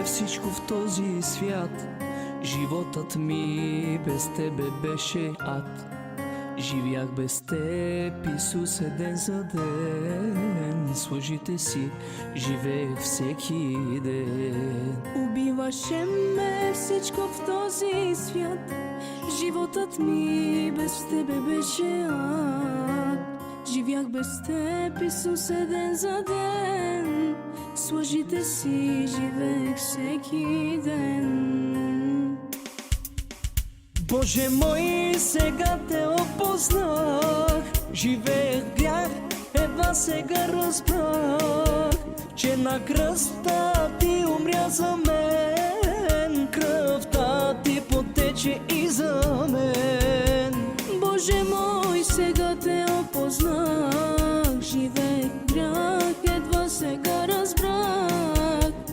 всичко в този свят. Животът ми без тебе беше ад. Живях без теб, Исусе, ден за ден. Служите си, живеех всеки ден. Убиваше ме всичко в този свят. Животът ми без тебе беше ад. Живях без теб, Исусе, ден за ден. С лъжите си живеех всеки ден. Боже мой, сега те опознах. Живеех в грях, едва сега разбрах, че на кръста ти